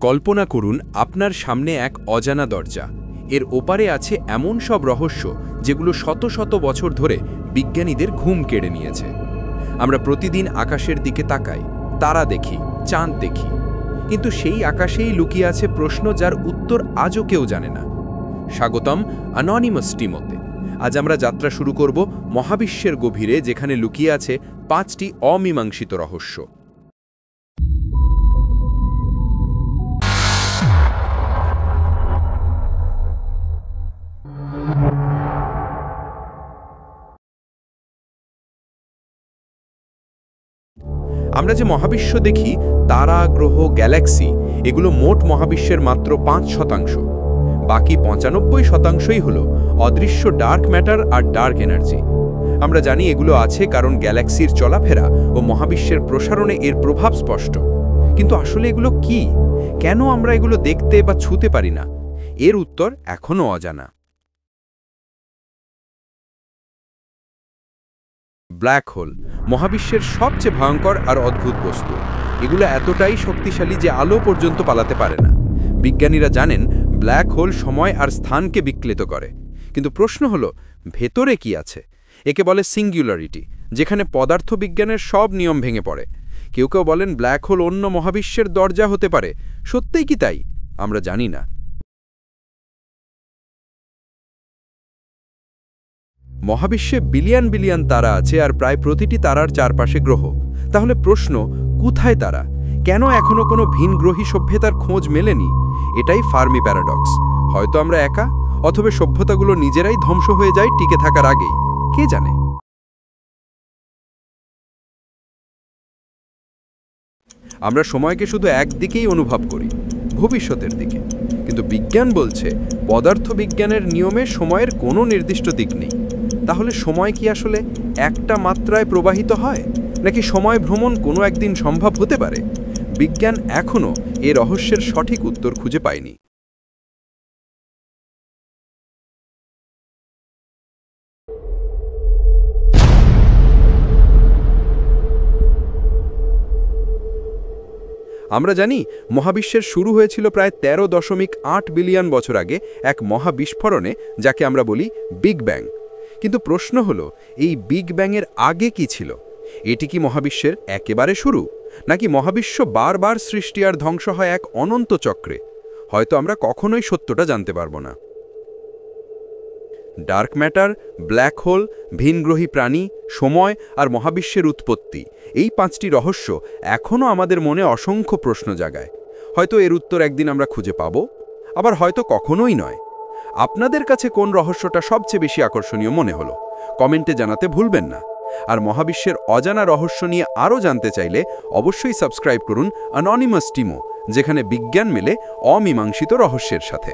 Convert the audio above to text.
কল্পনা করুন আপনার সামনে এক অজানা দরজা। এর ওপারে আছে এমন সব রহস্য যেগুলো শত শত বছর ধরে বিজ্ঞানীদের ঘুম কেড়ে নিয়েছে। আমরা প্রতিদিন আকাশের দিকে তাকাই, তারা দেখি, চাঁদ দেখি, কিন্তু সেই আকাশেই লুকিয়ে আছে প্রশ্ন যার উত্তর আজও কেউ জানে না। স্বাগতম অ্যানোনিমাস টিমোতে। আজ আমরা যাত্রা শুরু করব মহাবিশ্বের গভীরে, যেখানে লুকিয়ে আছে 5টি অমীমাংসিত রহস্য। আমরা যে মহাবিশ্ব দেখি, তারা, গ্রহ, গ্যালাক্সি, এগুলো মোট মহাবিশ্বের মাত্র 5%। বাকি 95%ই হলো অদৃশ্য ডার্ক ম্যাটার আর ডার্ক এনার্জি। আমরা জানি এগুলো আছে কারণ গ্যালাক্সির চলাফেরা ও মহাবিশ্বের প্রসারণে এর প্রভাব স্পষ্ট। কিন্তু আসলে এগুলো কি? কেন আমরা এগুলো দেখতে বা ছুঁতে পারি না? এর উত্তর এখনও অজানা। ব্ল্যাক হোল মহাবিশ্বের সবচেয়ে ভয়ঙ্কর আর অদ্ভুত বস্তু। এগুলো এতটাই শক্তিশালী যে আলো পর্যন্ত পালাতে পারে না। বিজ্ঞানীরা জানেন ব্ল্যাক হোল সময় আর স্থানকে বিকলিত করে। কিন্তু প্রশ্ন হলো, ভেতরে কি আছে? একে বলে সিঙ্গুলারিটি, যেখানে পদার্থবিজ্ঞানের সব নিয়ম ভেঙে পড়ে। কেউ কেউ বলেন ব্ল্যাক হোল অন্য মহাবিশ্বের দরজা হতে পারে। সত্যিই কি তাই? আমরা জানি না। মহাবিশ্বে বিলিয়ন বিলিয়ন তারা আছে, আর প্রায় প্রতিটি তারার চারপাশে গ্রহ। তাহলে প্রশ্ন, কোথায় তারা? কেন এখনো কোনো ভিনগ্রহী সভ্যতার খোঁজ মেলেনি? এটাই ফার্মি প্যারাডক্স। হয়তো আমরা একা, অথবা সভ্যতাগুলো নিজেরাই ধ্বংস হয়ে যায় টিকে থাকার আগেই। কে জানে? আমরা সময়কে শুধু একদিকেই অনুভব করি, ভবিষ্যতের দিকে। কিন্তু বিজ্ঞান বলছে পদার্থবিজ্ঞানের নিয়মে সময়ের কোনো নির্দিষ্ট দিক নেই। তাহলে সময় কি আসলে একটা মাত্রায় প্রবাহিত হয়, নাকি সময় ভ্রমণ কোনো একদিন সম্ভব হতে পারে? বিজ্ঞান এখনও এ রহস্যের সঠিক উত্তর খুঁজে পায়নি। আমরা জানি মহাবিশ্বের শুরু হয়েছিল প্রায় 13.8 বিলিয়ন বছর আগে এক মহাবিস্ফোরণে, যাকে আমরা বলি বিগ ব্যাং। কিন্তু প্রশ্ন হলো, এই বিগ ব্যাংয়ের আগে কি ছিল? এটি কি মহাবিশ্বের একেবারে শুরু, নাকি মহাবিশ্ব বারবার সৃষ্টি আর ধ্বংস হয় এক অনন্ত চক্রে? হয়তো আমরা কখনোই সত্যটা জানতে পারবো না। ডার্ক ম্যাটার, ব্ল্যাক হোল, ভিনগ্রহী প্রাণী, সময় আর মহাবিশ্বের উৎপত্তি, এই 5টি রহস্য এখনও আমাদের মনে অসংখ্য প্রশ্ন জাগায়। হয়তো এর উত্তর একদিন আমরা খুঁজে পাব, আবার হয়তো কখনোই নয়। আপনাদের কাছে কোন রহস্যটা সবচেয়ে বেশি আকর্ষণীয় মনে হলো? কমেন্টে জানাতে ভুলবেন না। আর মহাবিশ্বের অজানা রহস্য নিয়ে আরও জানতে চাইলে অবশ্যই সাবস্ক্রাইব করুন অ্যানোনিমাস টিমো, যেখানে বিজ্ঞান মেলে অমীমাংসিত রহস্যের সাথে।